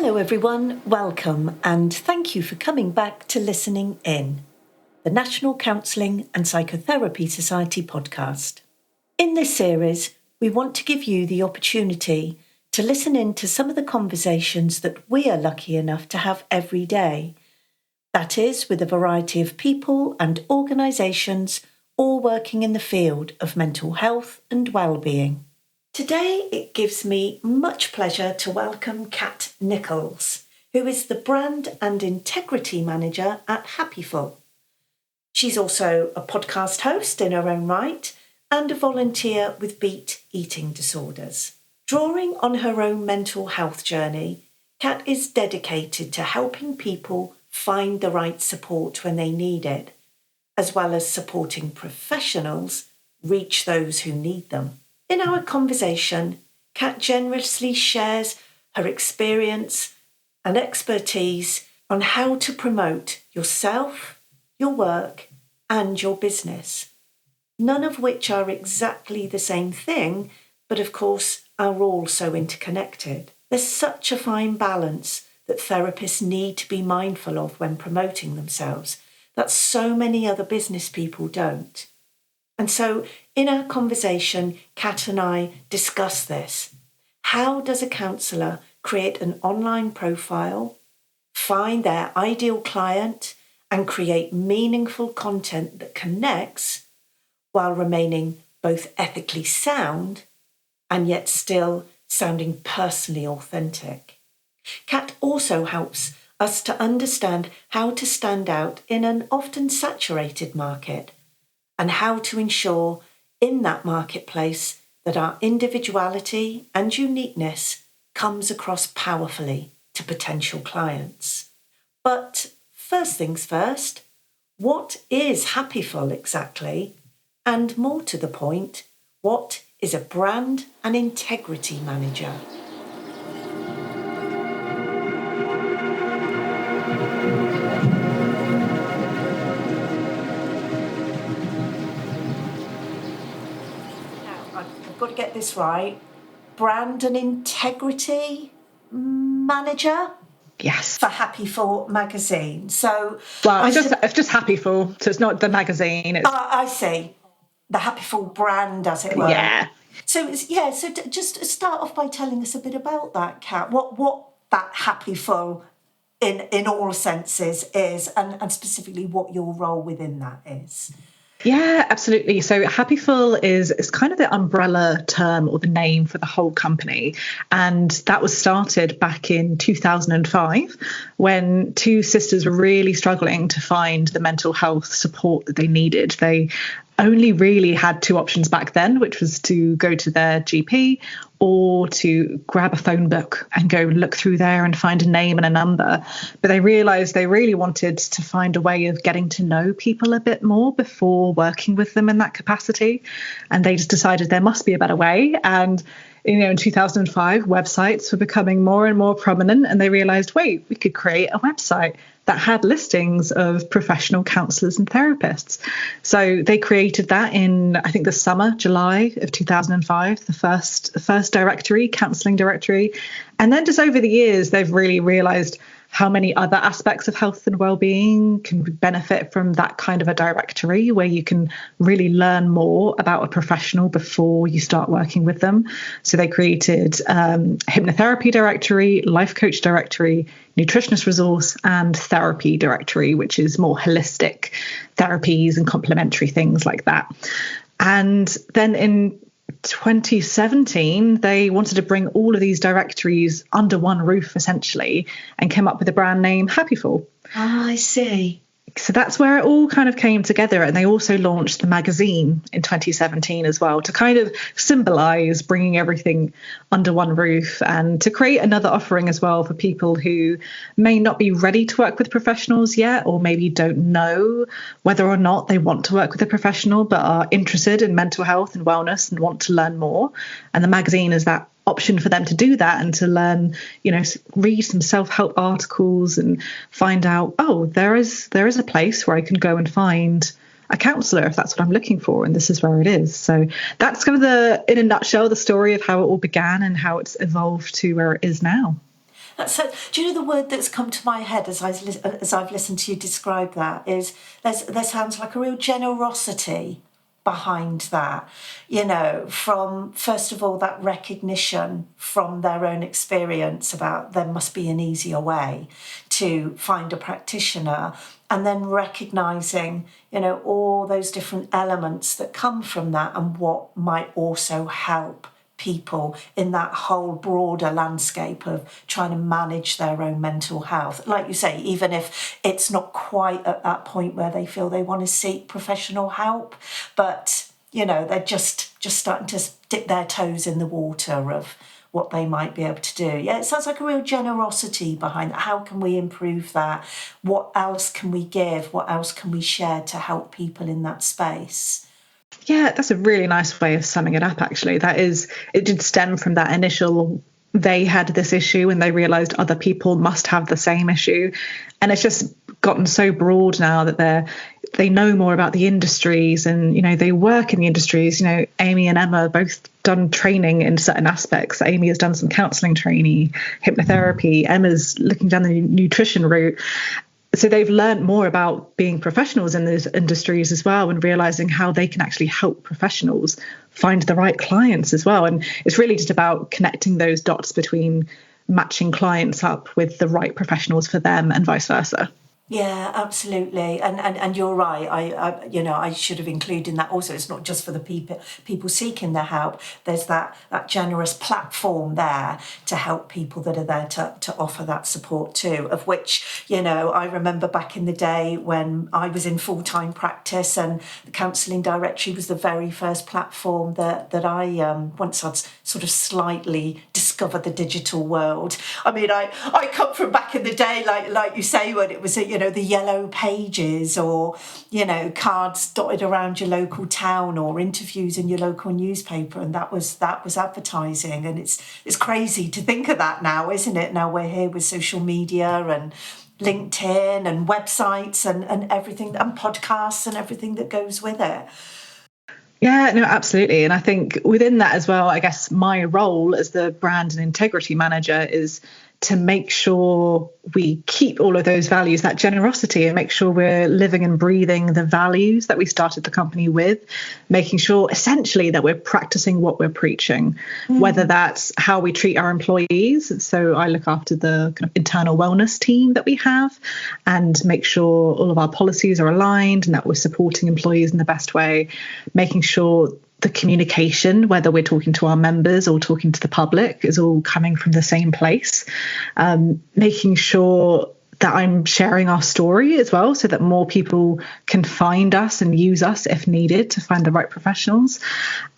Hello everyone, welcome and thank you for coming back to Listening In, the National Counselling and Psychotherapy Society podcast. In this series, we want to give you the opportunity to listen in to some of the conversations that we are lucky enough to have every day. That is, with a variety of people and organisations all working in the field of mental health and well-being. Today, it gives me much pleasure to welcome Kat Nicholls, who is the Brand and Integrity Manager at Happiful. She's also a podcast host in her own right and a volunteer with Beat Eating Disorders. Drawing on her own mental health journey, Kat is dedicated to helping people find the right support when they need it, as well as supporting professionals reach those who need them. In our conversation, Kat generously shares her experience and expertise on how to promote yourself, your work, and your business, none of which are exactly the same thing, but of course are all so interconnected. There's such a fine balance that therapists need to be mindful of when promoting themselves that so many other business people don't. And so in our conversation, Kat and I discuss this. How does a counsellor create an online profile, find their ideal client, and create meaningful content that connects while remaining both ethically sound and yet still sounding personally authentic? Kat also helps us to understand how to stand out in an often saturated market, and how to ensure in that marketplace that our individuality and uniqueness comes across powerfully to potential clients. But first things first, what is Happiful exactly? And more to the point, what is a brand and integrity manager? I've got to get this right. Brand and integrity manager? Yes. For Happiful magazine. So, well, it's just Happiful, so it's not the magazine. It's... I see. The Happiful brand, as it were. Yeah. So just start off by telling us a bit about that, Kat. What that Happiful in all senses is, and specifically what your role within that is. Yeah, absolutely. So Happiful is kind of the umbrella term or the name for the whole company. And that was started back in 2005 when two sisters were really struggling to find the mental health support that they needed. They only really had two options back then, which was to go to their GP or to grab a phone book and go look through there and find a name and a number. But they realised they really wanted to find a way of getting to know people a bit more before working with them in that capacity. And they just decided there must be a better way. And in 2005, websites were becoming more and more prominent, and they realised, wait, we could create a website that had listings of professional counsellors and therapists. So they created that in, I think, the summer, July of 2005, the first directory, counselling directory. And then just over the years, they've really realised how many other aspects of health and well-being can benefit from that kind of a directory where you can really learn more about a professional before you start working with them. So they created hypnotherapy directory, life coach directory, nutritionist resource, and therapy directory, which is more holistic therapies and complementary things like that. And then in 2017, they wanted to bring all of these directories under one roof, essentially, and came up with the brand name Happiful. Ah, I see. So that's where it all kind of came together. And they also launched the magazine in 2017 as well to kind of symbolise bringing everything under one roof and to create another offering as well for people who may not be ready to work with professionals yet, or maybe don't know whether or not they want to work with a professional but are interested in mental health and wellness and want to learn more. And the magazine is that option for them to do that and to learn, read some self-help articles and find out, there is a place where I can go and find a counsellor if that's what I'm looking for, and this is where it is. So that's kind of in a nutshell, the story of how it all began and how it's evolved to where it is now. Do you know the word that's come to my head as I've listened to you describe that is there sounds like a real generosity behind that, from first of all that recognition from their own experience about there must be an easier way to find a practitioner, and then recognising all those different elements that come from that and what might also help people in that whole broader landscape of trying to manage their own mental health. Like you say, even if it's not quite at that point where they feel they want to seek professional help, but they're just starting to dip their toes in the water of what they might be able to do. Yeah, it sounds like a real generosity behind that. How can we improve that? What else can we give? What else can we share to help people in that space? Yeah, that's a really nice way of summing it up, actually. It did stem from that initial, they had this issue and they realised other people must have the same issue. And it's just gotten so broad now that they know more about the industries and, they work in the industries. Amy and Emma both done training in certain aspects. Amy has done some counselling training, hypnotherapy. Emma's looking down the nutrition route. So they've learned more about being professionals in those industries as well, and realizing how they can actually help professionals find the right clients as well. And it's really just about connecting those dots between matching clients up with the right professionals for them and vice versa. Yeah, absolutely, and you're right. I should have included in that also. It's not just for the people seeking their help. There's that generous platform there to help people that are there to offer that support too. Of which I remember back in the day when I was in full-time practice, and the Counselling Directory was the very first platform that I once I'd sort of slightly discovered the digital world. I mean, I come from back in the day, like you say, when it was the yellow pages, or cards dotted around your local town, or interviews in your local newspaper, and that was advertising. And it's crazy to think of that now, isn't it? Now we're here with social media and LinkedIn and websites and everything, and podcasts and everything that goes with it. Yeah, no, absolutely. And I think within that as well, I guess my role as the brand and integrity manager is to make sure we keep all of those values, that generosity, and make sure we're living and breathing the values that we started the company with, making sure essentially that we're practicing what we're preaching, whether that's how we treat our employees. So I look after the kind of internal wellness team that we have and make sure all of our policies are aligned and that we're supporting employees in the best way, making sure the communication, whether we're talking to our members or talking to the public, is all coming from the same place. Making sure that I'm sharing our story as well, so that more people can find us and use us if needed to find the right professionals.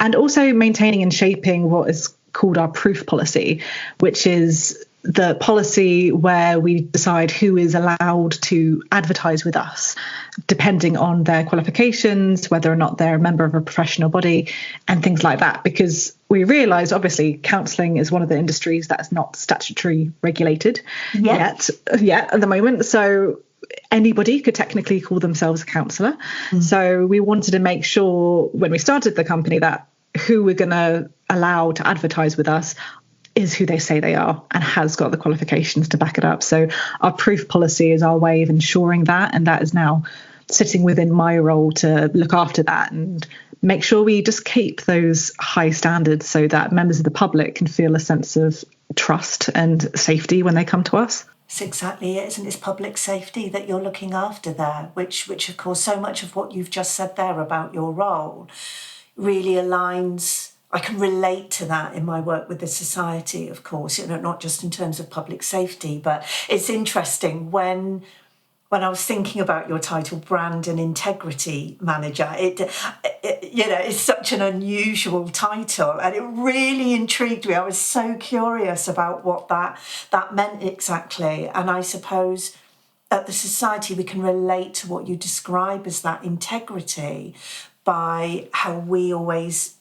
And also maintaining and shaping what is called our proof policy, which is the policy where we decide who is allowed to advertise with us, depending on their qualifications, whether or not they're a member of a professional body, and things like that. Because we realise, obviously, counselling is one of the industries that's not statutory regulated yet at the moment. So anybody could technically call themselves a counsellor. So we wanted to make sure when we started the company that who we're going to allow to advertise with us is who they say they are and has got the qualifications to back it up. So our proof policy is our way of ensuring that, and that is now sitting within my role to look after that and make sure we just keep those high standards so that members of the public can feel a sense of trust and safety when they come to us. It's exactly it, isn't it? It's public safety that you're looking after there, which of course so much of what you've just said there about your role really aligns. I can relate to that in my work with the society, of course, not just in terms of public safety, but it's interesting when I was thinking about your title, Brand and Integrity Manager, it's such an unusual title, and it really intrigued me. I was so curious about what that meant exactly. And I suppose at the society we can relate to what you describe as that integrity by how we always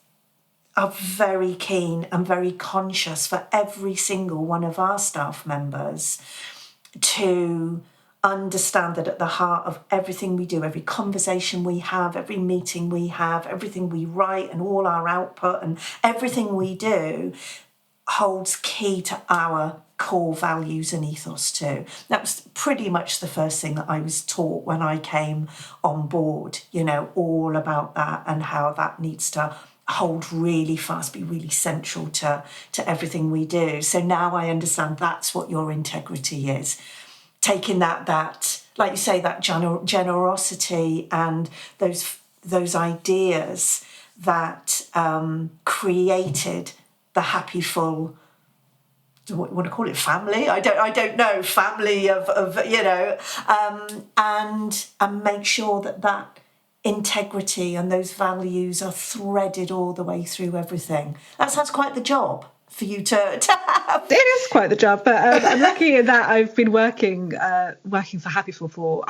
are very keen and very conscious for every single one of our staff members to understand that at the heart of everything we do, every conversation we have, every meeting we have, everything we write and all our output and everything we do holds key to our core values and ethos too. That was pretty much the first thing that I was taught when I came on board, all about that and how that needs to hold really fast, be really central to everything we do. So now I understand that's what your integrity is. Taking that like you say, that generosity and those ideas that created the Happiful. Do you want to call it family? I don't know. Family of and make sure that integrity and those values are threaded all the way through everything. That sounds quite the job for you to have. It is quite the job, but I'm lucky in that I've been working for Happiful for,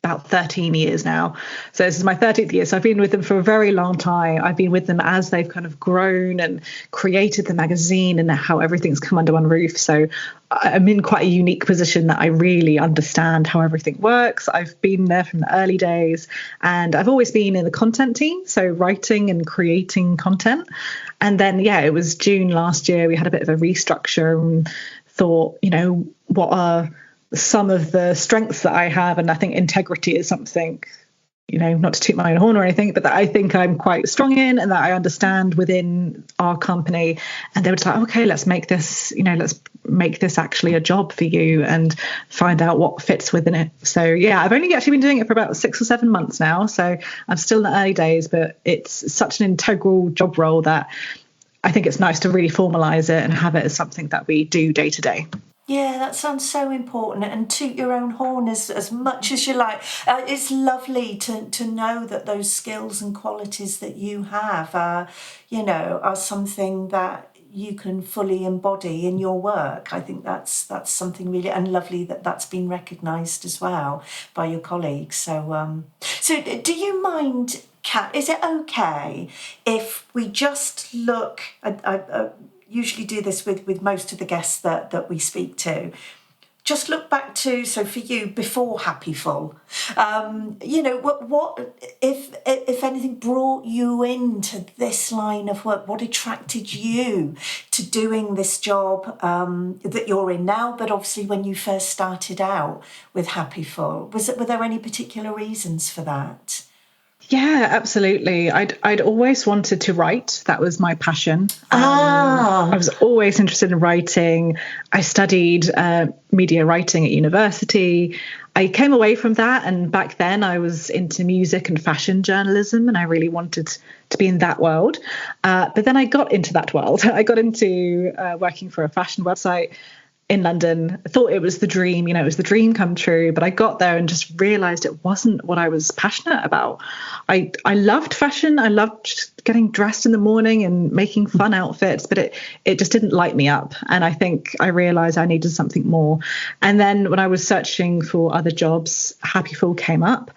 about 13 years now. So this is my 13th year. So I've been with them for a very long time. I've been with them as they've kind of grown and created the magazine and how everything's come under one roof. So I'm in quite a unique position that I really understand how everything works. I've been there from the early days and I've always been in the content team. So writing and creating content. And then, it was June last year, we had a bit of a restructure and thought, what are some of the strengths that I have, and I think integrity is something, not to toot my own horn or anything, but that I think I'm quite strong in and that I understand within our company. And they were just like, okay, let's make this, let's make this actually a job for you and find out what fits within it. So I've only actually been doing it for about 6 or 7 months now. So I'm still in the early days, but it's such an integral job role that I think it's nice to really formalize it and have it as something that we do day to day. Yeah, that sounds so important, and toot your own horn as much as you like. It's lovely to know that those skills and qualities that you have are something that you can fully embody in your work. I think that's something really and lovely that's been recognised as well by your colleagues. So do you mind, Kat, is it okay if we just look, I usually do this with most of the guests that we speak to, just look back to, so for you, before Happiful, what if anything brought you into this line of work? What attracted you to doing this job that you're in now, but obviously when you first started out with Happiful? Were there any particular reasons for that? Yeah, absolutely. I'd always wanted to write. That was my passion. I was always interested in writing. I studied media writing at university. I came away from that, and back then I was into music and fashion journalism, and I really wanted to be in that world. But then I got into that world. I got into working for a fashion website in London. I thought it was the dream, it was the dream come true, but I got there and just realized it wasn't what I was passionate about. I loved fashion. I loved getting dressed in the morning and making fun outfits, but it just didn't light me up. And I think I realized I needed something more. And then when I was searching for other jobs, Happiful came up.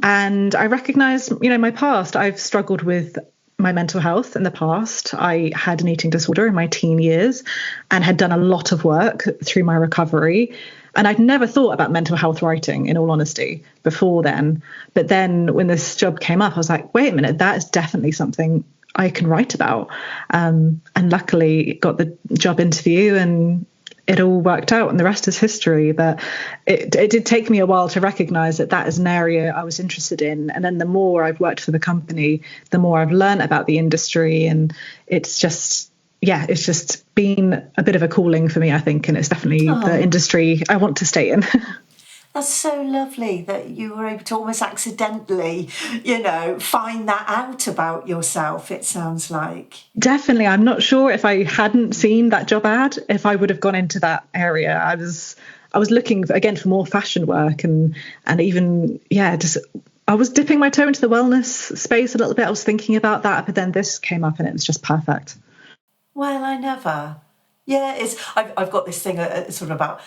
And I recognized, my past. I've struggled with my mental health in the past. I had an eating disorder in my teen years and had done a lot of work through my recovery. And I'd never thought about mental health writing, in all honesty, before then. But then when this job came up, I was like, wait a minute, that is definitely something I can write about. And luckily got the job interview and it all worked out, and the rest is history. But it did take me a while to recognize that is an area I was interested in. And then the more I've worked for the company, the more I've learned about the industry. And it's just been a bit of a calling for me, I think. And it's definitely the industry I want to stay in. That's so lovely that you were able to almost accidentally, find that out about yourself, it sounds like. Definitely. I'm not sure if I hadn't seen that job ad, if I would have gone into that area. I was looking, again, for more fashion work and even, I was dipping my toe into the wellness space a little bit. I was thinking about that, but then this came up and it was just perfect. Well, I never. Yeah, I've got this thing sort of about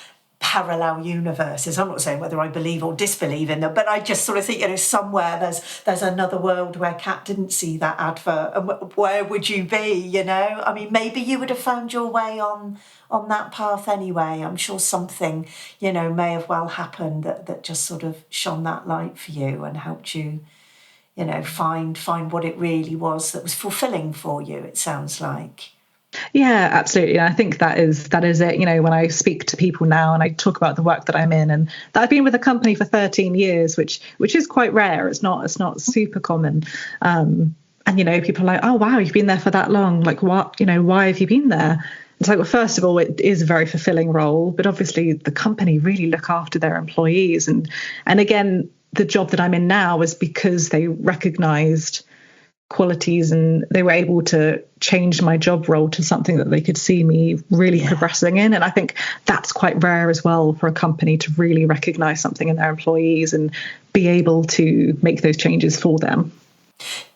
parallel universes. I'm not saying whether I believe or disbelieve in them, but I just sort of think, somewhere there's another world where Kat didn't see that advert, and where would you be? I mean, maybe you would have found your way on that path anyway. I'm sure something, may have well happened that just sort of shone that light for you and helped you, find what it really was that was fulfilling for you, it sounds like. Yeah, absolutely. And I think that is it. When I speak to people now and I talk about the work that I'm in, and that I've been with a company for 13 years, which is quite rare. It's not super common. And people are like, oh wow, you've been there for that long. Like, what? Why have you been there? It's like, well, first of all, it is a very fulfilling role, but obviously the company really look after their employees, and again, the job that I'm in now is because they recognised qualities and they were able to change my job role to something that they could see me really progressing in. And I think that's quite rare as well, for a company to really recognise something in their employees and be able to make those changes for them.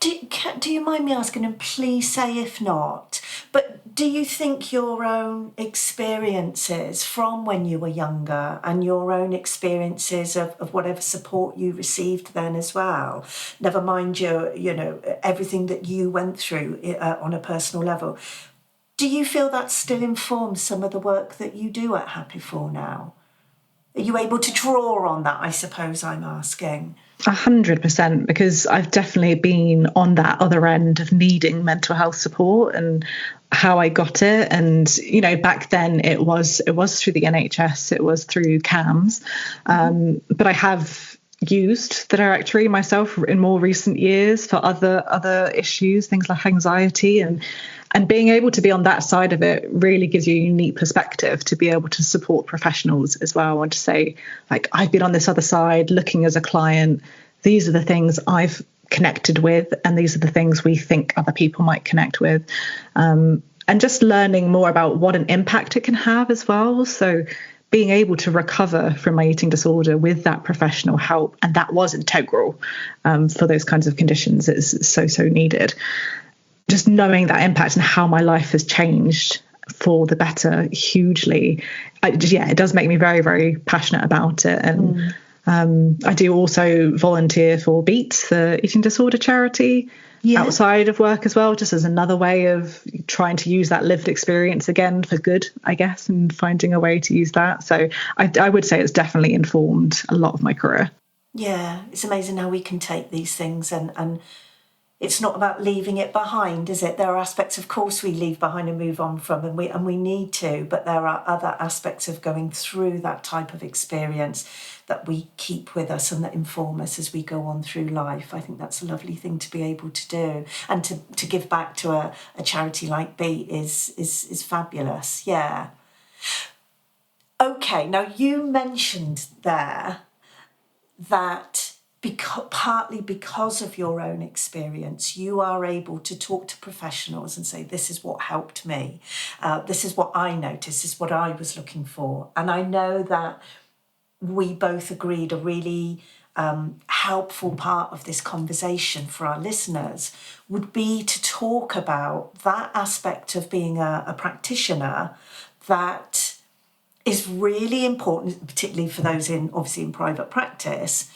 Do you mind me asking, and please say if not, but do you think your own experiences from when you were younger and your own experiences of whatever support you received then as well, never mind everything that you went through on a personal level, do you feel that still informs some of the work that you do at Happiful now? Are you able to draw on that, I suppose I'm asking? 100%, because I've definitely been on that other end of needing mental health support and how I got it. And, back then it was through the NHS, it was through CAMS. But I have used the directory myself in more recent years for other issues, things like anxiety, and being able to be on that side of it really gives you a unique perspective to be able to support professionals as well, and to say, like, I've been on this other side looking as a client. These are the things I've connected with, and these are the things we think other people might connect with. And just learning more about what an impact it can have as well. So being able to recover from my eating disorder with that professional help, and that was integral for those kinds of conditions, is so needed. Just knowing that impact and how my life has changed for the better hugely, it does make me very, very passionate about it. And I do also volunteer for BEAT, the eating disorder charity, outside of work as well, just as another way of trying to use that lived experience again for good, I guess, and finding a way to use that. So I would say it's definitely informed a lot of my career. Yeah, it's amazing how we can take these things and it's not about leaving it behind, is it? There are aspects, of course, we leave behind and move on from, and we need to, but there are other aspects of going through that type of experience that we keep with us and that inform us as we go on through life. I think that's a lovely thing to be able to do, and to give back to a charity like BEAT is fabulous. Yeah. Okay, now you mentioned there that partly because of your own experience, you are able to talk to professionals and say, this is what helped me. This is what I noticed, this is what I was looking for. And I know that we both agreed a really helpful part of this conversation for our listeners would be to talk about that aspect of being a practitioner that is really important, particularly for those in private practice,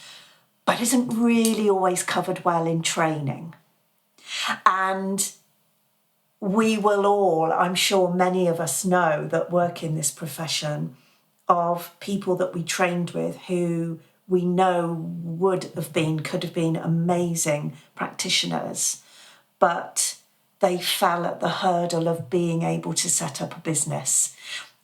but isn't really always covered well in training. And we will all, I'm sure many of us know that work in this profession, of people that we trained with who we know could have been amazing practitioners, but they fell at the hurdle of being able to set up a business,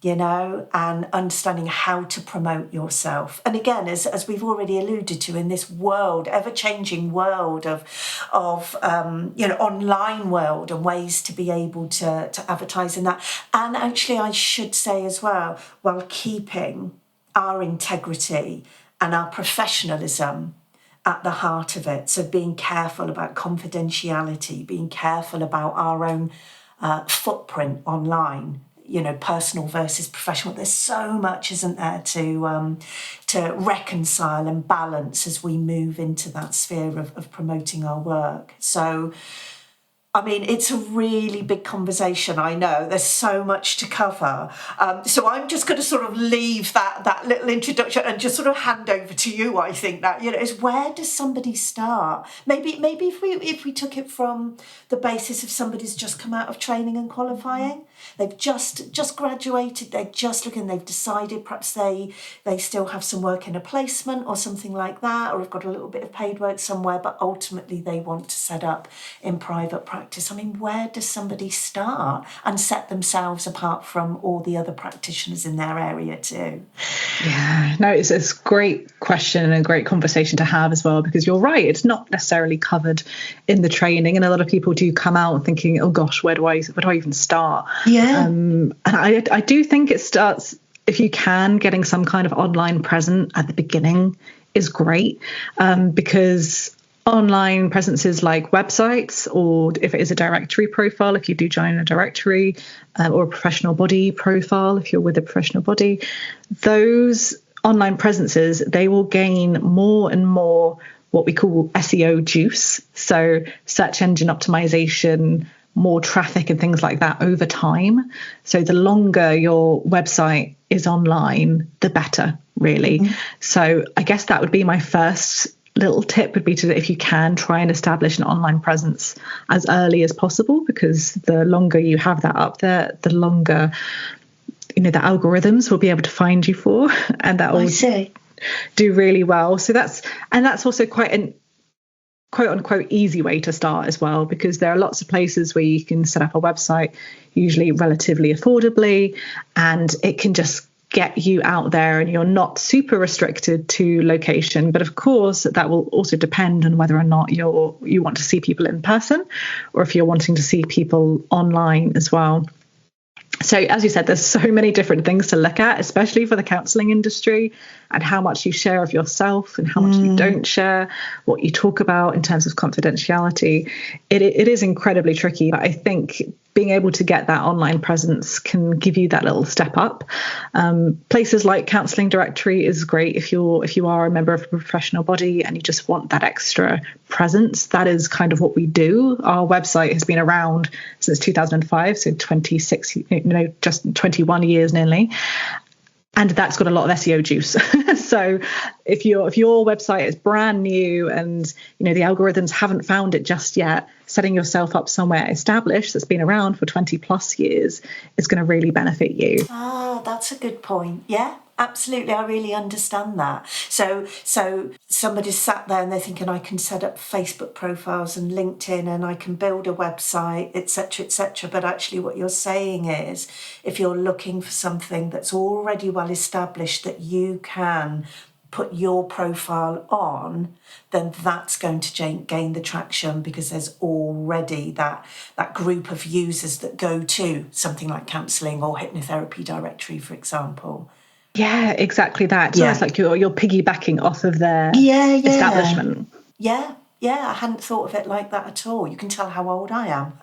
and understanding how to promote yourself. And again, as we've already alluded to, in this world, ever-changing world of online world, and ways to be able to advertise in that. And actually, I should say as well, while keeping our integrity and our professionalism at the heart of it. So being careful about confidentiality, being careful about our own footprint online, personal versus professional. There's so much, isn't there, to reconcile and balance as we move into that sphere of promoting our work. So, I mean, it's a really big conversation, I know. There's so much to cover. So I'm just going to sort of leave that little introduction and just sort of hand over to you, I think, that, is where does somebody start? Maybe if we took it from the basis of somebody's just come out of training and qualifying, They've just graduated, they're just looking, they've decided perhaps they still have some work in a placement or something like that, or have got a little bit of paid work somewhere, but ultimately they want to set up in private practice. I mean, where does somebody start and set themselves apart from all the other practitioners in their area too? Yeah, no, it's a great question and a great conversation to have as well, because you're right, it's not necessarily covered in the training, and a lot of people do come out thinking, oh gosh, where do I even start? And I do think it starts, if you can, getting some kind of online presence at the beginning is great, because online presences like websites, or if it is a directory profile, if you do join a directory, or a professional body profile, if you're with a professional body, those online presences, they will gain more and more what we call SEO juice. So search engine optimization, more traffic and things like that over time. So the longer your website is online, the better, really. Mm-hmm. So I guess that would be my first little tip, would be to, if you can, try and establish an online presence as early as possible, because the longer you have that up there, the longer, the algorithms will be able to find you for, and that will do really well. So that's also quite an quote unquote easy way to start as well, because there are lots of places where you can set up a website, usually relatively affordably, and it can just get you out there, and you're not super restricted to location. But of course, that will also depend on whether or not you want to see people in person, or if you're wanting to see people online as well. So as you said, there's so many different things to look at, especially for the counselling industry, and how much you share of yourself and how much you don't share, what you talk about in terms of confidentiality. It is incredibly tricky, but I think being able to get that online presence can give you that little step up. Places like Counselling Directory is great if you are a member of a professional body and you just want that extra presence. That is kind of what we do. Our website has been around since 2005, so 26, just 21 years nearly. And that's got a lot of SEO juice. So if your website is brand new and the algorithms haven't found it just yet, setting yourself up somewhere established that's been around for 20 plus years is going to really benefit you. Oh, that's a good point. Yeah, absolutely. I really understand that. So somebody's sat there and they're thinking, I can set up Facebook profiles and LinkedIn and I can build a website, etc. But actually what you're saying is, if you're looking for something that's already well established that you can put your profile on, then that's going to gain the traction, because there's already that group of users that go to something like Counselling or Hypnotherapy Directory, for example. Yeah, exactly that. It's almost like you're piggybacking off of their establishment. Yeah, I hadn't thought of it like that at all. You can tell how old I am.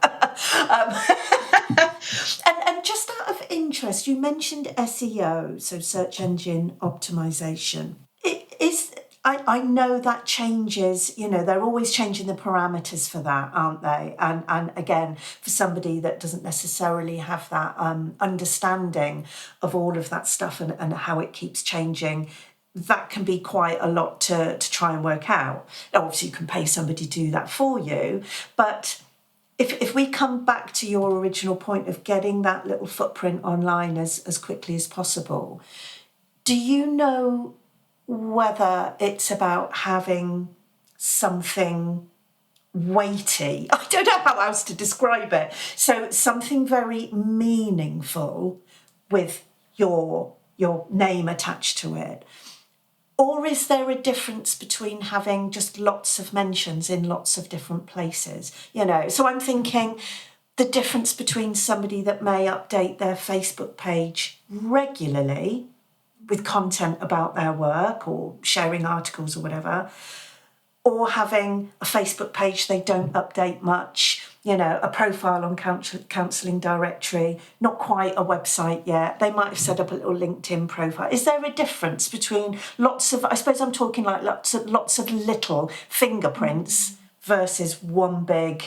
And just out of interest, you mentioned SEO, so search engine optimization. I know that changes, they're always changing the parameters for that, aren't they? And again, for somebody that doesn't necessarily have that understanding of all of that stuff and how it keeps changing, that can be quite a lot to try and work out. Obviously, you can pay somebody to do that for you, but if we come back to your original point of getting that little footprint online as quickly as possible, do you know whether it's about having something weighty? I don't know how else to describe it. So something very meaningful with your name attached to it. Or is there a difference between having just lots of mentions in lots of different places? So I'm thinking the difference between somebody that may update their Facebook page regularly with content about their work or sharing articles or whatever, or having a Facebook page they don't update much, a profile on Counselling Directory, not quite a website yet. They might have set up a little LinkedIn profile. Is there a difference between lots of, I suppose I'm talking like lots of little fingerprints versus one big,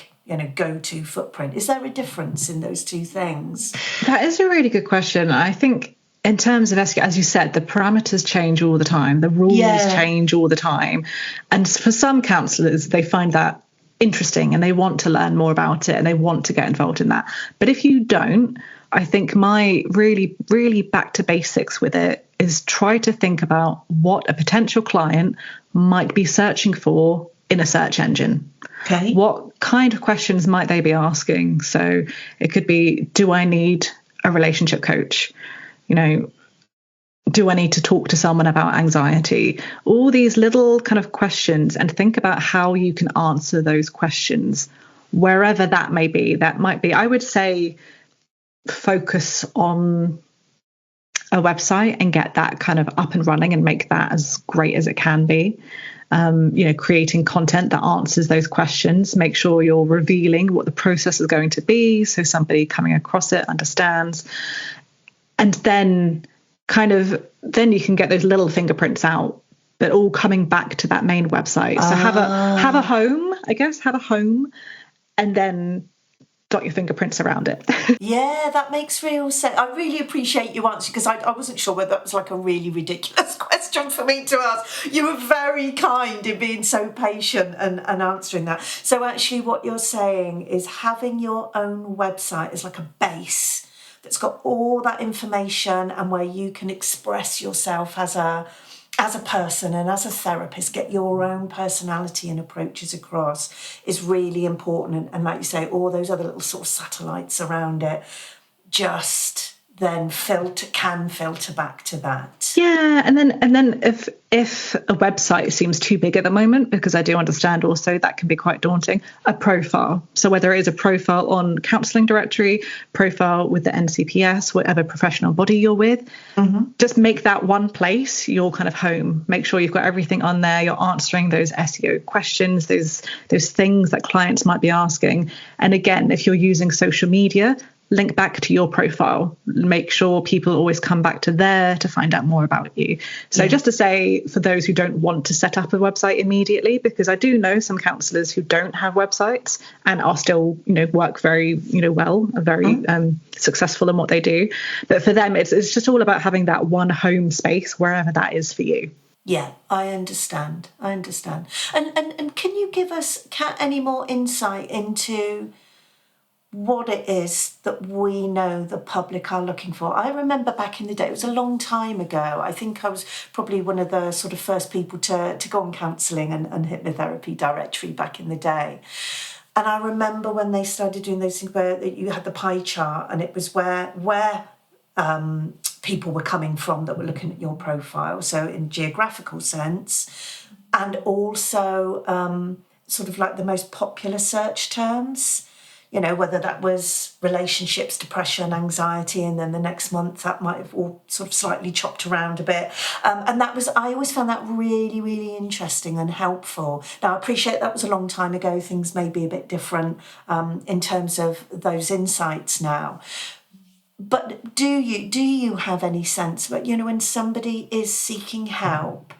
go-to footprint? Is there a difference in those two things? That is a really good question. I think in terms of SEO, as you said, the parameters change all the time. The rules change all the time. And for some counsellors, they find that interesting and they want to learn more about it and they want to get involved in that. But if you don't, I think my really, really back to basics with it is try to think about what a potential client might be searching for in a search engine. Okay. What kind of questions might they be asking? So it could be, do I need a relationship coach? Do I need to talk to someone about anxiety? All these little kind of questions, and think about how you can answer those questions wherever that may be. That might be, I would say, focus on a website and get that kind of up and running and make that as great as it can be. Creating content that answers those questions. Make sure you're revealing what the process is going to be, so somebody coming across it understands. And then you can get those little fingerprints out, but all coming back to that main website. So have a home, and then dot your fingerprints around it. Yeah, that makes real sense. I really appreciate your answer, because I wasn't sure whether that was like a really ridiculous question for me to ask. You were very kind in being so patient and answering that. So actually what you're saying is having your own website is like a base that's got all that information, and where you can express yourself as a person and as a therapist, get your own personality and approaches across, is really important. And like you say, all those other little sort of satellites around it just then can filter back to that. Yeah, and then if a website seems too big at the moment, because I do understand also that can be quite daunting, a profile. So whether it is a profile on Counselling Directory, profile with the NCPS, whatever professional body you're with, just make that one place your kind of home. Make sure you've got everything on there. You're answering those SEO questions, those things that clients might be asking. And again, if you're using social media, link back to your profile. Make sure people always come back to there to find out more about you. So just to say, for those who don't want to set up a website immediately, because I do know some counsellors who don't have websites and are still, work very, well, are very successful in what they do. But for them, it's just all about having that one home space, wherever that is for you. Yeah, I understand. And can you give us, Kat, any more insight into what it is that we know the public are looking for? I remember back in the day, it was a long time ago, I think I was probably one of the sort of first people to go on Counselling and Hypnotherapy Directory back in the day. And I remember when they started doing those things where you had the pie chart, and it was where people were coming from that were looking at your profile, so in geographical sense, and also sort of like the most popular search terms. Whether that was relationships, depression, anxiety, and then the next month that might have all sort of slightly chopped around a bit. And I always found that really, really interesting and helpful. Now, I appreciate that was a long time ago. Things may be a bit different in terms of those insights now. But do you have any sense that, when somebody is seeking help,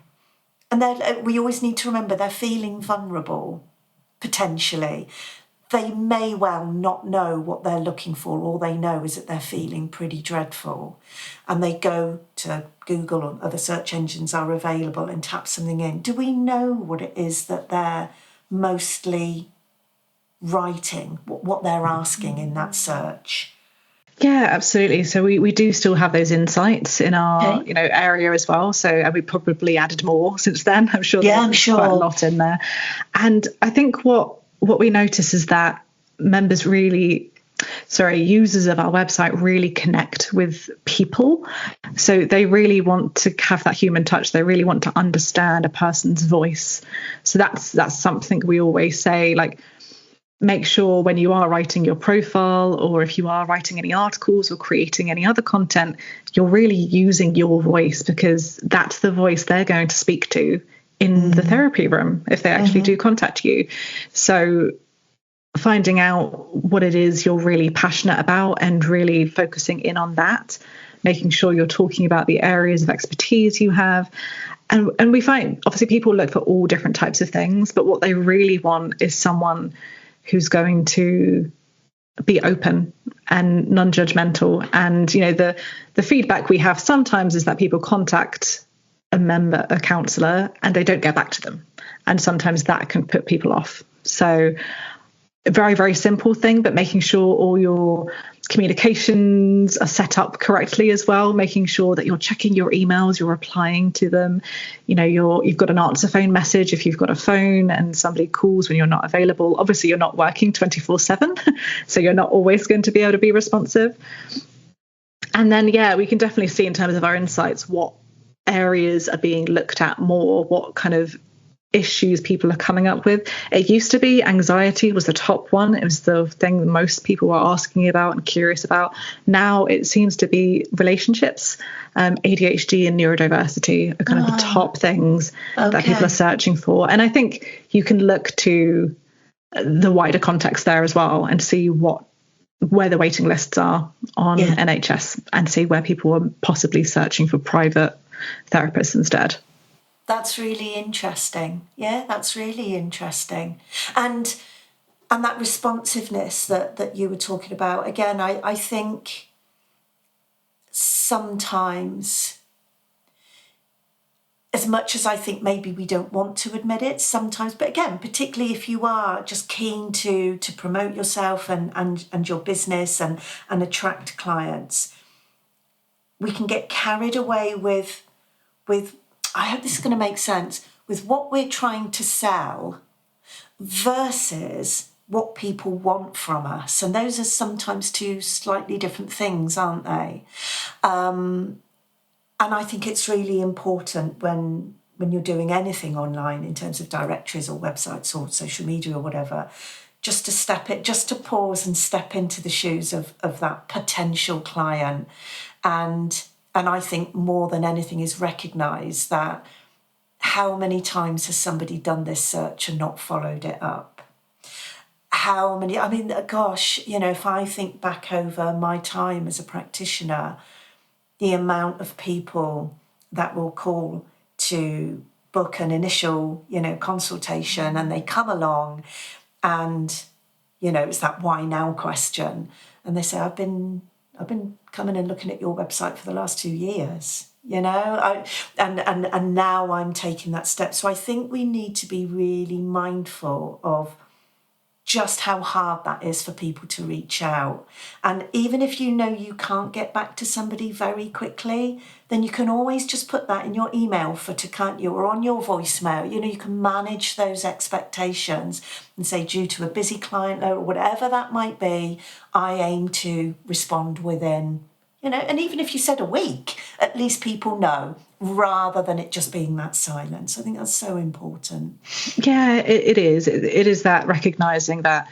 and we always need to remember they're feeling vulnerable, potentially, they may well not know what they're looking for. All they know is that they're feeling pretty dreadful, and they go to Google or other search engines are available and tap something in. Do we know what it is that they're mostly writing, what they're asking in that search? Yeah, absolutely. So we do still have those insights in our area as well. So we probably added more since then. I'm sure there's quite a lot in there. And I think what we notice is that users of our website really connect with people. So they really want to have that human touch. They really want to understand a person's voice. So that's something we always say, like, make sure when you are writing your profile, or if you are writing any articles or creating any other content, you're really using your voice, because that's the voice they're going to speak to in the therapy room if they actually do contact you. So finding out what it is you're really passionate about and really focusing in on that, making sure you're talking about the areas of expertise you have. And we find, obviously, people look for all different types of things, but what they really want is someone who's going to be open and non-judgmental. And, the feedback we have sometimes is that people contact a counsellor and they don't get back to them. And sometimes that can put people off. So a very, very simple thing, but making sure all your communications are set up correctly as well, making sure that you're checking your emails, you're replying to them, you've got an answer phone message if you've got a phone and somebody calls when you're not available. Obviously, you're not working 24/7, so you're not always going to be able to be responsive. And then, we can definitely see in terms of our insights what areas are being looked at more, what kind of issues people are coming up with. It used to be anxiety was the top one. It was the thing that most people were asking about and curious about. Now it seems to be relationships, ADHD and neurodiversity are kind of the top things that people are searching for. And I think you can look to the wider context there as well and see where the waiting lists are on NHS and see where people are possibly searching for private therapists instead. That's really interesting. Yeah, that's really interesting. And that responsiveness that you were talking about, again, I think sometimes, as much as I think maybe we don't want to admit it sometimes, but again, particularly if you are just keen to promote yourself and your business and attract clients, we can get carried away with I hope this is going to make sense, with what we're trying to sell versus what people want from us. And those are sometimes two slightly different things, aren't they? And I think it's really important when you're doing anything online in terms of directories or websites or social media or whatever, just to pause and step into the shoes of that potential client. And I think more than anything is recognise that how many times has somebody done this search and not followed it up? How many, if I think back over my time as a practitioner, the amount of people that will call to book an initial, consultation, and they come along and, it's that why now question. And they say, I've been coming and looking at your website for the last 2 years, and now I'm taking that step. So I think we need to be really mindful of just how hard that is for people to reach out. And even if you can't get back to somebody very quickly, then you can always just put that in your email footer, can't you? Or on your voicemail. You can manage those expectations and say, due to a busy client or whatever that might be, I aim to respond within, and even if you said a week, at least people know, rather than it just being that silence. I think that's so important. Yeah, it is. It is that recognising that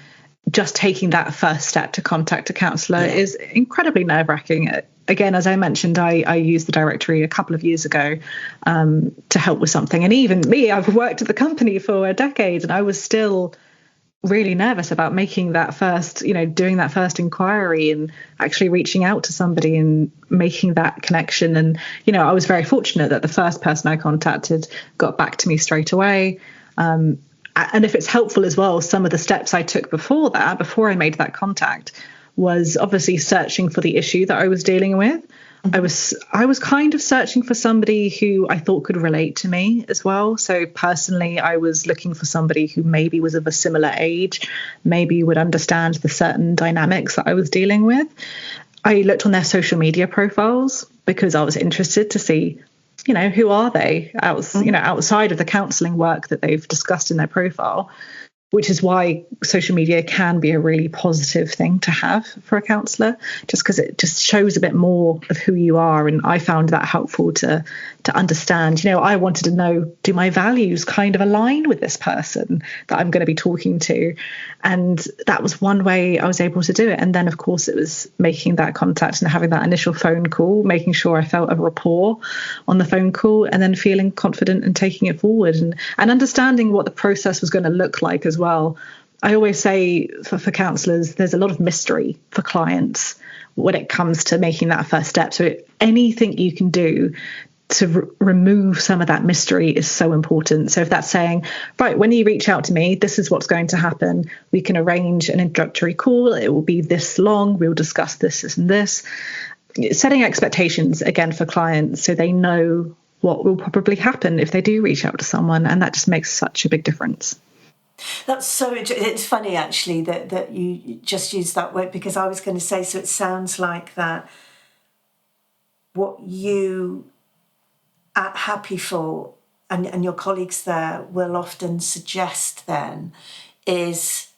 just taking that first step to contact a counsellor is incredibly nerve-wracking. Again, as I mentioned, I used the directory a couple of years ago to help with something. And even me, I've worked at the company for a decade and I was still really nervous about making that first, doing that first inquiry and actually reaching out to somebody and making that connection. And, I was very fortunate that the first person I contacted got back to me straight away. And if it's helpful as well, some of the steps I took before I made that contact was obviously searching for the issue that I was dealing with. I was kind of searching for somebody who I thought could relate to me as well. So personally, I was looking for somebody who maybe was of a similar age, maybe would understand the certain dynamics that I was dealing with. I looked on their social media profiles because I was interested to see, who are they outside of the counselling work that they've discussed in their profile, which is why social media can be a really positive thing to have for a counsellor, just because it just shows a bit more of who you are. And I found that helpful to understand, I wanted to know, do my values kind of align with this person that I'm going to be talking to? And that was one way I was able to do it. And then, of course, it was making that contact and having that initial phone call, making sure I felt a rapport on the phone call, and then feeling confident and taking it forward and understanding what the process was going to look like as well. I always say for counsellors, there's a lot of mystery for clients when it comes to making that first step. So anything you can do to remove some of that mystery is so important. So if that's saying, right, when you reach out to me, this is what's going to happen. We can arrange an introductory call. It will be this long. We'll discuss this and this. Setting expectations, again, for clients so they know what will probably happen if they do reach out to someone. And that just makes such a big difference. That's so it's funny actually that you just used that word, because I was going to say, so it sounds like that what you at Happiful and your colleagues there will often suggest then is,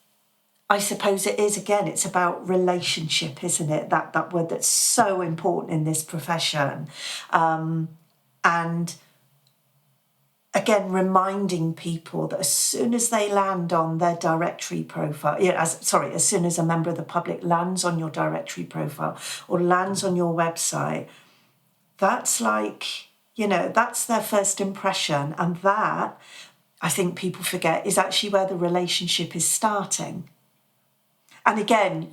I suppose it is, again, it's about relationship, isn't it? That word that's so important in this profession. And again, reminding people that as soon as they land on their directory profile, as soon as a member of the public lands on your directory profile or lands on your website, that's like, that's their first impression. And that, I think people forget, is actually where the relationship is starting. And again,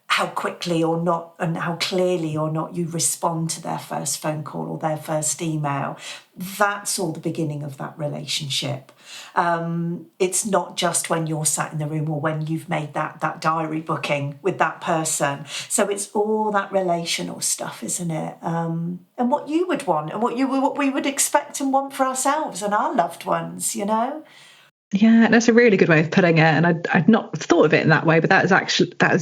how quickly or not and how clearly or not you respond to their first phone call or their first email, that's all the beginning of that relationship. It's not just when you're sat in the room or when you've made that diary booking with that person. So it's all that relational stuff, isn't it? And what you would want and what we would expect and want for ourselves and our loved ones, Yeah, that's a really good way of putting it. And I'd not thought of it in that way, but that is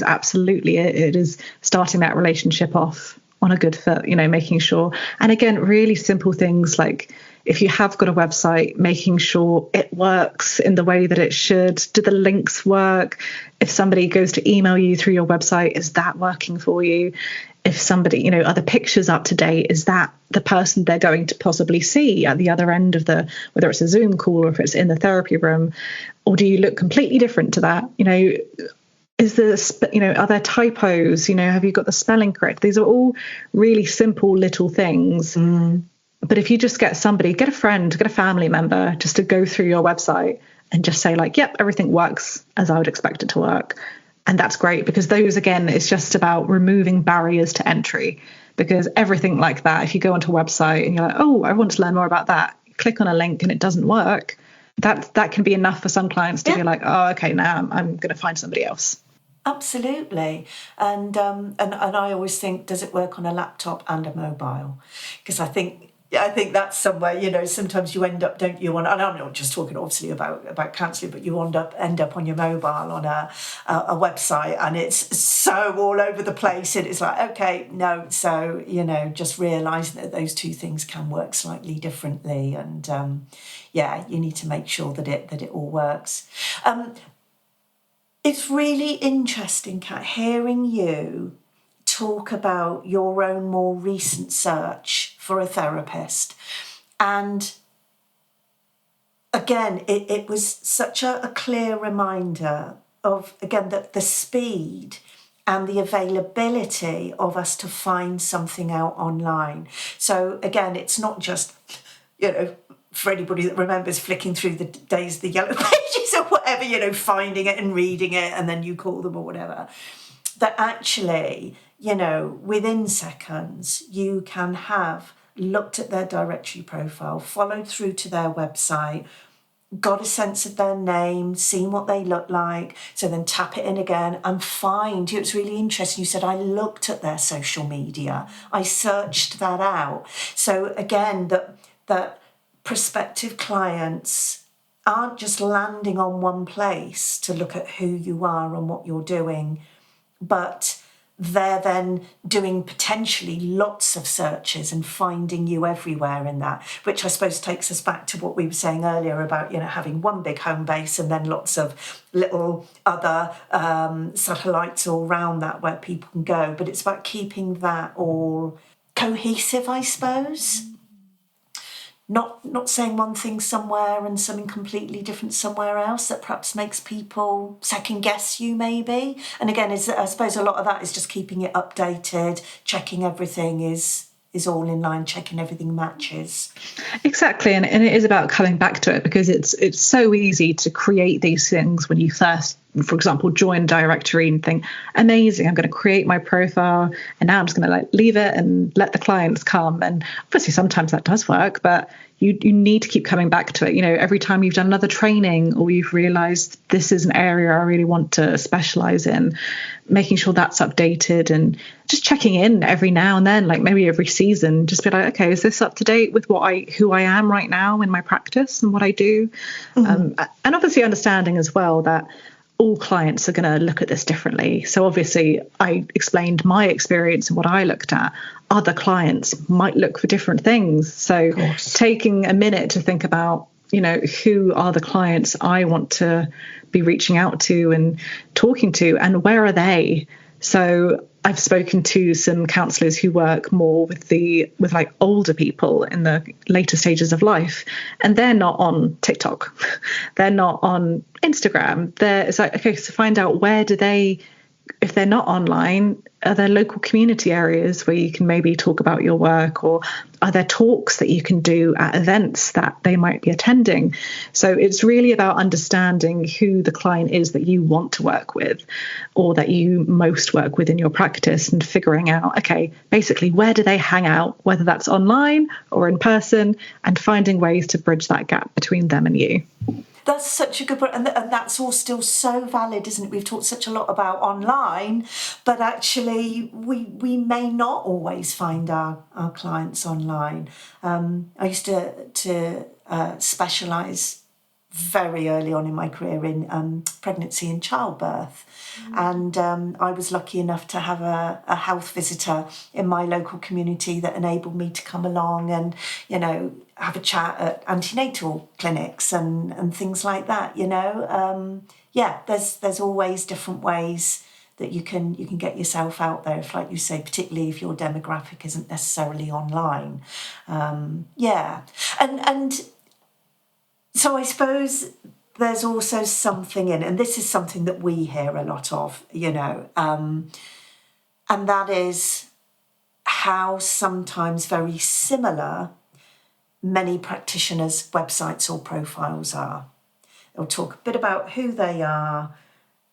absolutely it. It is starting that relationship off on a good foot, making sure. And again, really simple things like if you have got a website, making sure it works in the way that it should. Do the links work? If somebody goes to email you through your website, is that working for you? If somebody, are the pictures up to date? Is that the person they're going to possibly see at the other end of whether it's a Zoom call or if it's in the therapy room? Or do you look completely different to that? Is there, are there typos? Have you got the spelling correct? These are all really simple little things. But if you just get a friend, get a family member just to go through your website and just say like, yep, everything works as I would expect it to work. And that's great, because those, again, it's just about removing barriers to entry, because everything like that, if you go onto a website and you're like, oh, I want to learn more about that, click on a link and it doesn't work, that can be enough for some clients to be like, oh, okay, now I'm going to find somebody else. Absolutely. And I always think, does it work on a laptop and a mobile? Because I think that's somewhere, sometimes you end up, don't you, and I'm not just talking obviously about counselling, but you end up on your mobile on a website and it's so all over the place, and it's like, okay, no, so, just realising that those two things can work slightly differently, and you need to make sure that it all works. It's really interesting, Kat, hearing you talk about your own more recent search for a therapist. And again, it was such a clear reminder of, again, the speed and the availability of us to find something out online. So again, it's not just, for anybody that remembers flicking through the days of the yellow pages or whatever, finding it and reading it and then you call them or whatever, that actually, within seconds, you can have looked at their directory profile, followed through to their website, got a sense of their name, seen what they look like, so then tap it in again and find. It's really interesting. You said, I looked at their social media. I searched that out. So again, that prospective clients aren't just landing on one place to look at who you are and what you're doing, but they're then doing potentially lots of searches and finding you everywhere in that, which I suppose takes us back to what we were saying earlier about, having one big home base and then lots of little other satellites all around that where people can go. But it's about keeping that all cohesive, I suppose. Not saying one thing somewhere and something completely different somewhere else that perhaps makes people second guess you maybe. And again, I suppose a lot of that is just keeping it updated, checking everything is all in line, checking everything matches. Exactly, and it is about coming back to it, because it's so easy to create these things when you first for example, join directory and think, amazing, I'm going to create my profile and now I'm just going to leave it and let the clients come. And obviously sometimes that does work, but you need to keep coming back to it. Every time you've done another training or you've realized this is an area I really want to specialize in, making sure that's updated and just checking in every now and then, like maybe every season, just be like, okay, is this up to date with who I am right now in my practice and what I do? And obviously understanding as well that all clients are going to look at this differently. So obviously I explained my experience and what I looked at. Other clients might look for different things. So taking a minute to think about, who are the clients I want to be reaching out to and talking to, and where are they? So I've spoken to some counsellors who work more with like older people in the later stages of life, and they're not on TikTok, they're not on Instagram. It's like, okay, so find out where do they, if they're not online, are there local community areas where you can maybe talk about your work, or are there talks that you can do at events that they might be attending? So it's really about understanding who the client is that you want to work with or that you most work with in your practice, and figuring out, okay, basically where do they hang out, whether that's online or in person, and finding ways to bridge that gap between them and you. That's such a good point, and that's all still so valid, isn't it? We've talked such a lot about online, but actually we may not always find our clients online. I used to specialise very early on in my career in pregnancy and childbirth. And I was lucky enough to have a health visitor in my local community that enabled me to come along and, have a chat at antenatal clinics and things like that, there's always different ways that you can get yourself out there, if, like you say, particularly if your demographic isn't necessarily online. And so I suppose there's also something in, and this is something that we hear a lot of, and that is how sometimes very similar many practitioners' websites or profiles are. They'll talk a bit about who they are,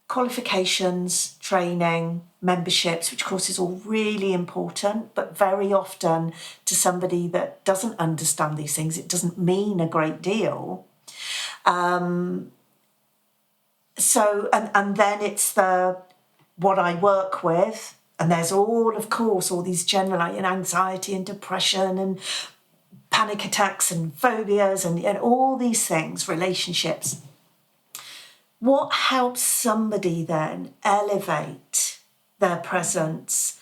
qualifications, training, memberships, which of course is all really important, but very often to somebody that doesn't understand these things, it doesn't mean a great deal. And then it's what I work with, and there's all these general anxiety and depression and panic attacks and phobias and all these things, relationships. What helps somebody then elevate their presence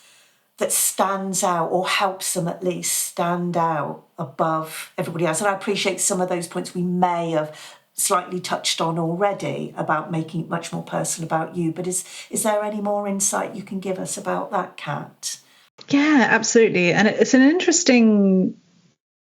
that stands out, or helps them at least stand out above everybody else? And I appreciate some of those points we may have slightly touched on already about making it much more personal about you, but is there any more insight you can give us about that, Kat? Yeah, absolutely. And it's an interesting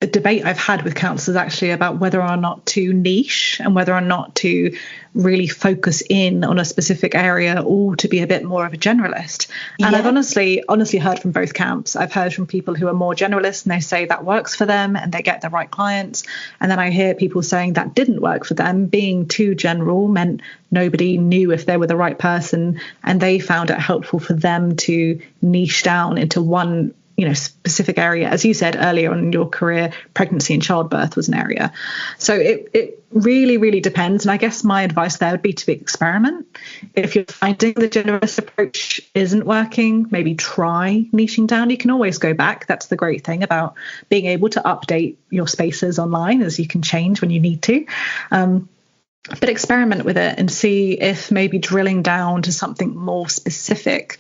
debate I've had with counsellors actually about whether or not to niche and whether or not to really focus in on a specific area or to be a bit more of a generalist. And I've honestly heard from both camps. I've heard from people who are more generalist and they say that works for them and they get the right clients. And then I hear people saying that didn't work for them. Being too general meant nobody knew if they were the right person, and they found it helpful for them to niche down into one specific area. As you said earlier on in your career, pregnancy and childbirth was an area. So it really, really depends. And I guess my advice there would be to experiment. If you're finding the generalist approach isn't working, maybe try niching down. You can always go back. That's the great thing about being able to update your spaces online, as you can change when you need to. But experiment with it and see if maybe drilling down to something more specific,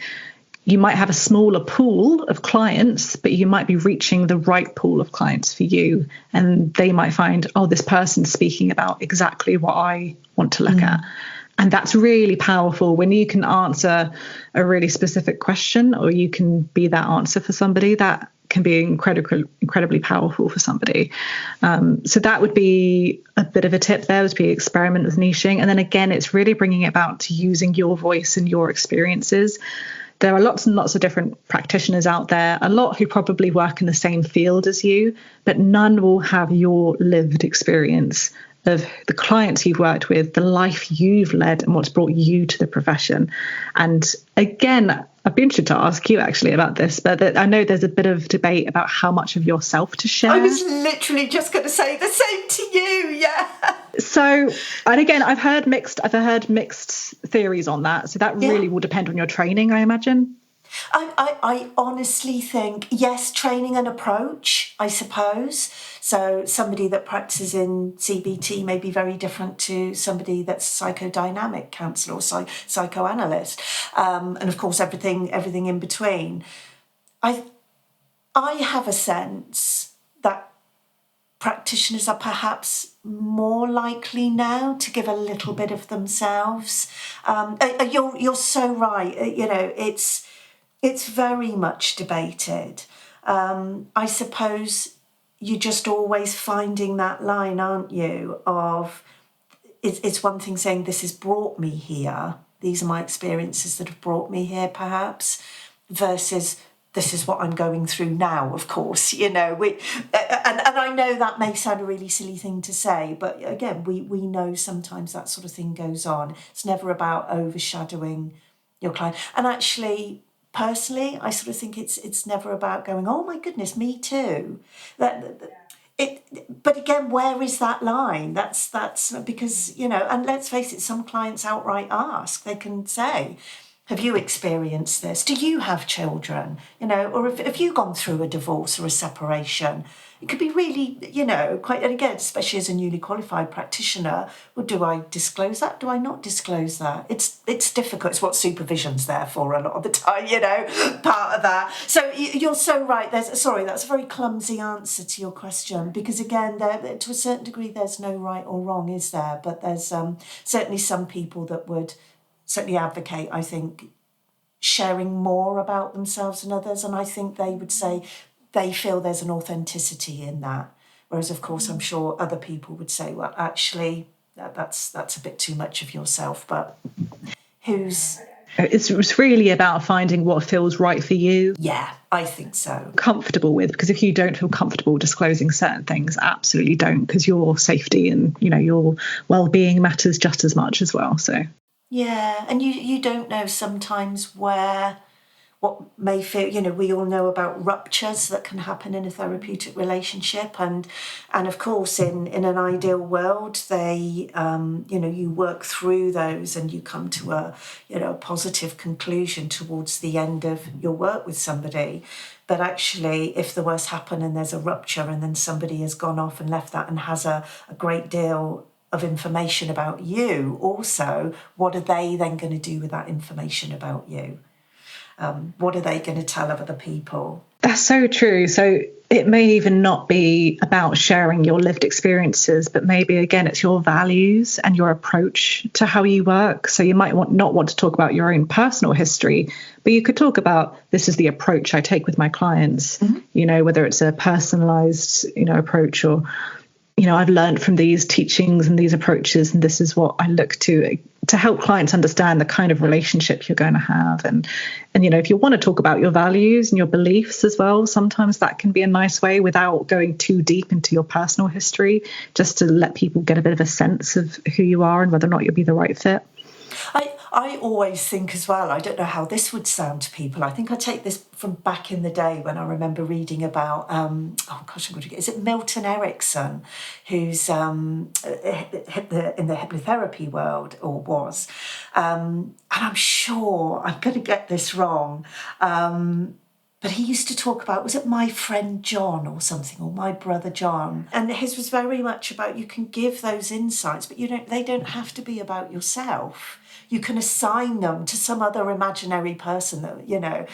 you might have a smaller pool of clients, but you might be reaching the right pool of clients for you. And they might find, oh, this person's speaking about exactly what I want to look at. And that's really powerful when you can answer a really specific question, or you can be that answer for somebody. That can be incredibly powerful for somebody. So that would be a bit of a tip there, would be experiment with niching. And then again, it's really bringing it about to using your voice and your experiences. There are lots and lots of different practitioners out there, a lot who probably work in the same field as you, but none will have your lived experience of the clients you've worked with, the life you've led, and what's brought you to the profession. And again, I'd be interested to ask you actually about this, but I know there's a bit of debate about how much of yourself to share. I was literally just going to say the same to you. Yeah. So, and again, I've heard mixed theories on that. So that really will depend on your training, I imagine. I honestly think, yes, training and approach, I suppose. So somebody that practices in CBT may be very different to somebody that's a psychodynamic counsellor or psychoanalyst. And of course, everything in between. I have a sense that practitioners are perhaps more likely now to give a little bit of themselves. You're so right. You know, it's very much debated. I suppose you're just always finding that line, aren't you, of it's one thing saying this has brought me here, these are my experiences that have brought me here perhaps, versus this is what I'm going through now, of course, you know. And I know that may sound a really silly thing to say, but again, we know sometimes that sort of thing goes on. It's never about overshadowing your client. And actually, personally, I sort of think it's never about going, oh my goodness, me too. But again, where is that line? That's because, you know, and let's face it, some clients outright ask. They can say, have you experienced this? Do you have children? You know, or have you gone through a divorce or a separation? It could be really, you know, quite, and again, especially as a newly qualified practitioner, well, do I disclose that? Do I not disclose that? It's difficult. It's what supervision's there for a lot of the time, you know, part of that. So you're so right. That's a very clumsy answer to your question, because again, to a certain degree, there's no right or wrong, is there? But there's certainly some people that would certainly advocate, I think, sharing more about themselves than others. And I think they would say they feel there's an authenticity in that. Whereas, of course, I'm sure other people would say, well, actually, that's a bit too much of yourself. But It's really about finding what feels right for you. Yeah, I think so. Comfortable with, because if you don't feel comfortable disclosing certain things, absolutely don't, because your safety and, you know, your well-being matters just as much as well. So yeah, and you don't know sometimes what may feel, you know, we all know about ruptures that can happen in a therapeutic relationship, and of course in an ideal world they you know, you work through those and you come to a positive conclusion towards the end of your work with somebody. But actually, if the worst happened and there's a rupture and then somebody has gone off and left that and has a great deal of information about you also, what are they then going to do with that information about you? What are they going to tell other people? That's so true. So it may even not be about sharing your lived experiences, but maybe, again, it's your values and your approach to how you work. So you might not want to talk about your own personal history, but you could talk about, this is the approach I take with my clients, you know, whether it's a personalized, you know, approach, or, you know, I've learned from these teachings and these approaches, and this is what I look to help clients understand the kind of relationship you're going to have. And you know, if you want to talk about your values and your beliefs as well, sometimes that can be a nice way without going too deep into your personal history, just to let people get a bit of a sense of who you are and whether or not you'll be the right fit. I always think as well, I don't know how this would sound to people. I think I take this from back in the day when I remember reading about, is it Milton Erickson, who's in the hypnotherapy world, or was. And I'm sure I'm going to get this wrong. But he used to talk about, was it my friend John or something, or my brother John? And his was very much about, you can give those insights, but they don't have to be about yourself. You can assign them to some other imaginary person that, you know,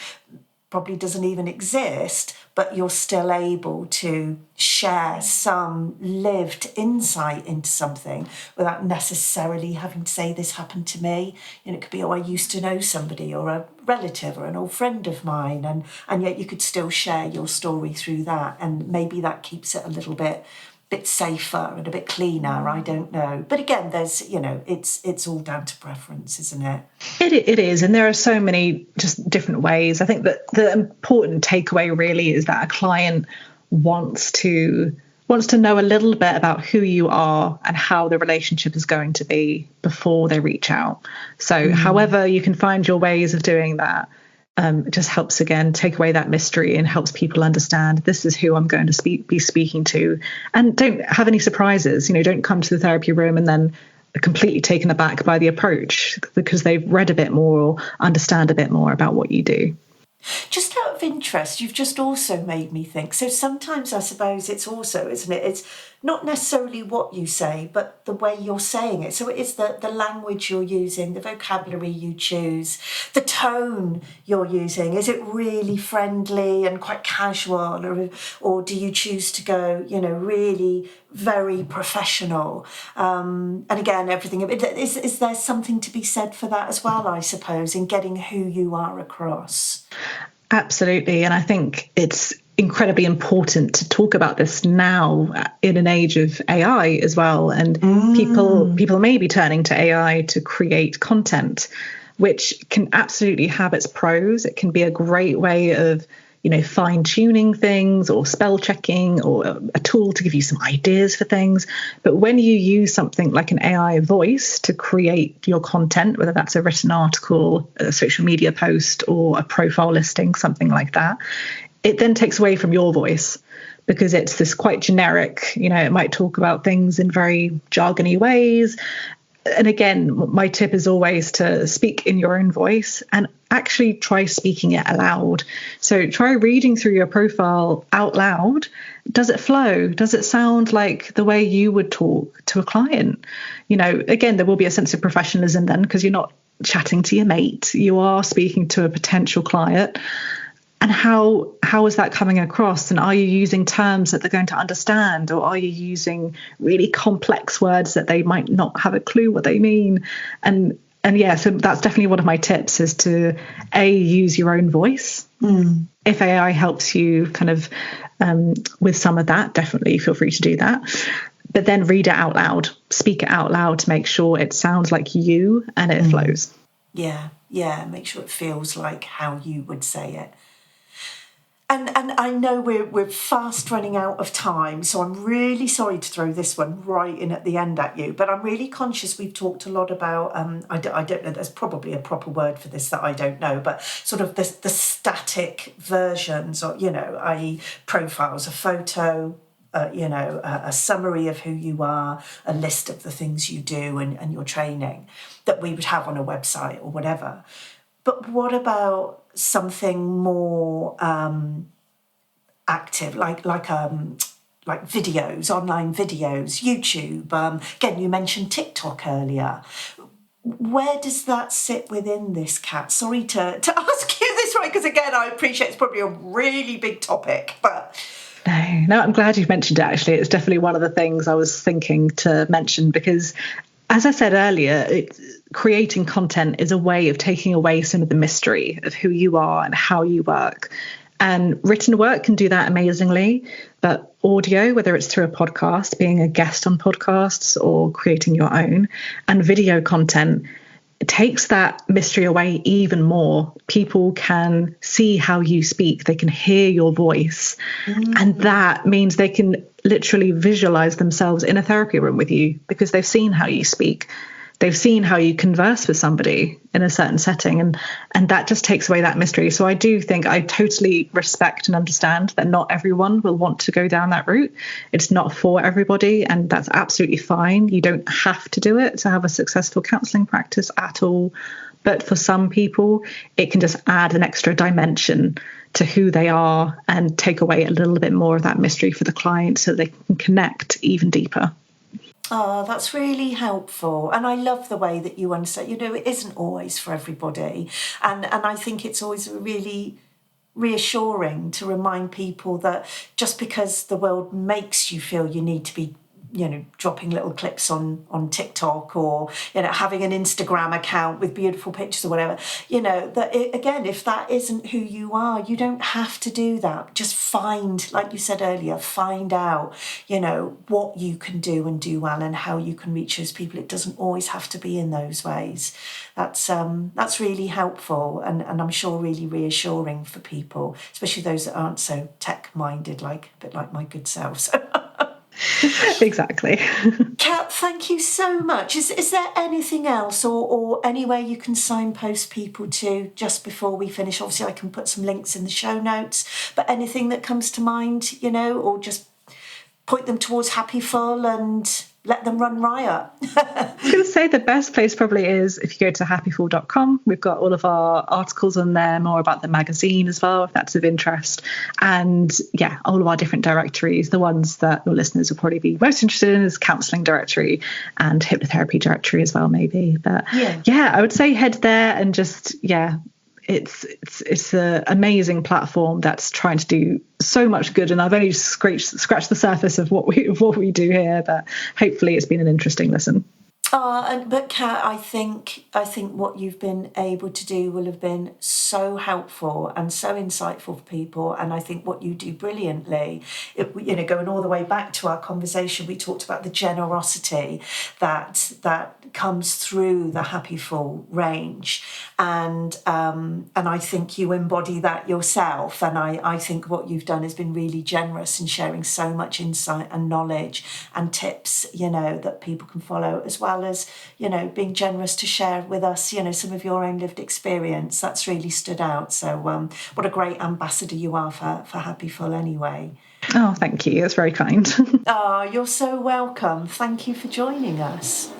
probably doesn't even exist, but you're still able to share some lived insight into something without necessarily having to say, this happened to me. You know, it could be, I used to know somebody, or a relative, or an old friend of mine, and yet you could still share your story through that, and maybe that keeps it a little bit safer and a bit cleaner, I don't know. But again, there's, you know, it's all down to preference, isn't it? It is, and there are so many just different ways. I think that the important takeaway really is that a client wants to wants to know a little bit about who you are and how the relationship is going to be before they reach out. So however you can find your ways of doing that, it just helps, again, take away that mystery and helps people understand this is who I'm going to be speaking to. And don't have any surprises. Don't come to the therapy room and then completely taken aback by the approach, because they've read a bit more or understand a bit more about what you do. Just out of interest, you've just also made me think. So sometimes I suppose it's also, isn't it? It's not necessarily what you say, but the way you're saying it. So it is the language you're using, the vocabulary you choose, the tone you're using. Is it really friendly and quite casual, or do you choose to go, really very professional? And again, everything. Is there something to be said for that as well, I suppose, in getting who you are across? Absolutely. And I think it's incredibly important to talk about this now in an age of AI as well. And people may be turning to AI to create content, which can absolutely have its pros. It can be a great way of fine tuning things or spell checking, or a tool to give you some ideas for things. But when you use something like an AI voice to create your content, whether that's a written article, a social media post, or a profile listing, something like that, it then takes away from your voice, because it's this quite generic, it might talk about things in very jargony ways. And again, my tip is always to speak in your own voice and actually try speaking it aloud. So try reading through your profile out loud. Does it flow? Does it sound like the way you would talk to a client? Again, there will be a sense of professionalism then, because you're not chatting to your mate. You are speaking to a potential client. And how is that coming across? And are you using terms that they're going to understand, or are you using really complex words that they might not have a clue what they mean? And yeah, so that's definitely one of my tips, is to use your own voice. If AI helps you kind of with some of that, definitely feel free to do that. But then read it out loud, speak it out loud to make sure it sounds like you and it flows. Yeah, make sure it feels like how you would say it. And I know we're fast running out of time, so I'm really sorry to throw this one right in at the end at you, but I'm really conscious we've talked a lot about, I don't know, there's probably a proper word for this that I don't know, but sort of the static versions, or, i.e. profiles, a photo, a summary of who you are, a list of the things you do and your training that we would have on a website or whatever. But what about something more active, like videos, online videos, YouTube? Again, you mentioned TikTok earlier. Where does that sit within this, Kat? Sorry to ask you this, right? Because again, I appreciate it's probably a really big topic, but... No, I'm glad you've mentioned it, actually. It's definitely one of the things I was thinking to mention, because as I said earlier, creating content is a way of taking away some of the mystery of who you are and how you work. And written work can do that amazingly, but audio, whether it's through a podcast, being a guest on podcasts, or creating your own, and video content, it takes that mystery away even more. People can see how you speak, they can hear your voice, and that means they can literally visualize themselves in a therapy room with you, because they've seen how you speak. They've seen how you converse with somebody in a certain setting, and that just takes away that mystery. So I do think I totally respect and understand that not everyone will want to go down that route. It's not for everybody, and that's absolutely fine. You don't have to do it to have a successful counselling practice at all. But for some people, it can just add an extra dimension to who they are and take away a little bit more of that mystery for the client, so they can connect even deeper. Oh, that's really helpful. And I love the way that you understand, it isn't always for everybody. And I think it's always really reassuring to remind people that just because the world makes you feel you need to be, dropping little clips on TikTok, or, having an Instagram account with beautiful pictures or whatever, that again, if that isn't who you are, you don't have to do that. Just find, like you said earlier, find out, what you can do and do well, and how you can reach those people. It doesn't always have to be in those ways. That's really helpful, and I'm sure really reassuring for people, especially those that aren't so tech-minded, a bit like my good self. So Exactly. Kat, thank you so much. Is there anything else or anywhere you can signpost people to just before we finish? Obviously, I can put some links in the show notes, but anything that comes to mind, or just point them towards Happiful and let them run riot. I was going to say the best place probably is if you go to happiful.com. We've got all of our articles on there, more about the magazine as well, if that's of interest. And yeah, all of our different directories. The ones that your listeners will probably be most interested in is Counselling directory and Hypnotherapy directory as well, maybe. But yeah, I would say head there and just, it's an amazing platform that's trying to do so much good, and I've only scratched the surface of what we do here, but hopefully it's been an interesting listen. But Kat, I think what you've been able to do will have been so helpful and so insightful for people. And I think what you do brilliantly, going all the way back to our conversation, we talked about the generosity that comes through the Happiful range, and I think you embody that yourself. And I think what you've done has been really generous in sharing so much insight and knowledge and tips, that people can follow, as well as, being generous to share with us, some of your own lived experience. That's really stood out. So what a great ambassador you are for Happiful anyway. Oh, thank you. That's very kind. Oh, you're so welcome. Thank you for joining us.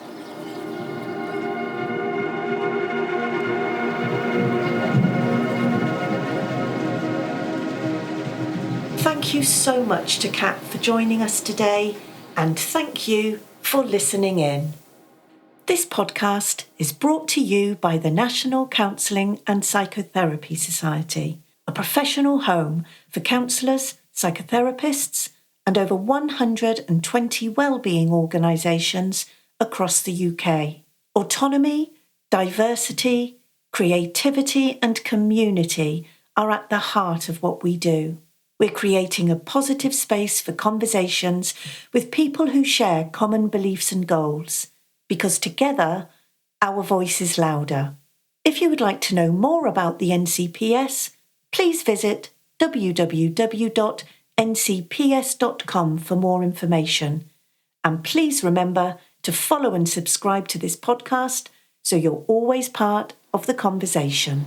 Thank you so much to Kat for joining us today, and thank you for listening in. This podcast is brought to you by the National Counselling and Psychotherapy Society, a professional home for counsellors, psychotherapists, and over 120 wellbeing organisations across the UK. Autonomy, diversity, creativity, and community are at the heart of what we do. We're creating a positive space for conversations with people who share common beliefs and goals, because together, our voice is louder. If you would like to know more about the NCPS, please visit www.ncps.com for more information. And please remember to follow and subscribe to this podcast so you're always part of the conversation.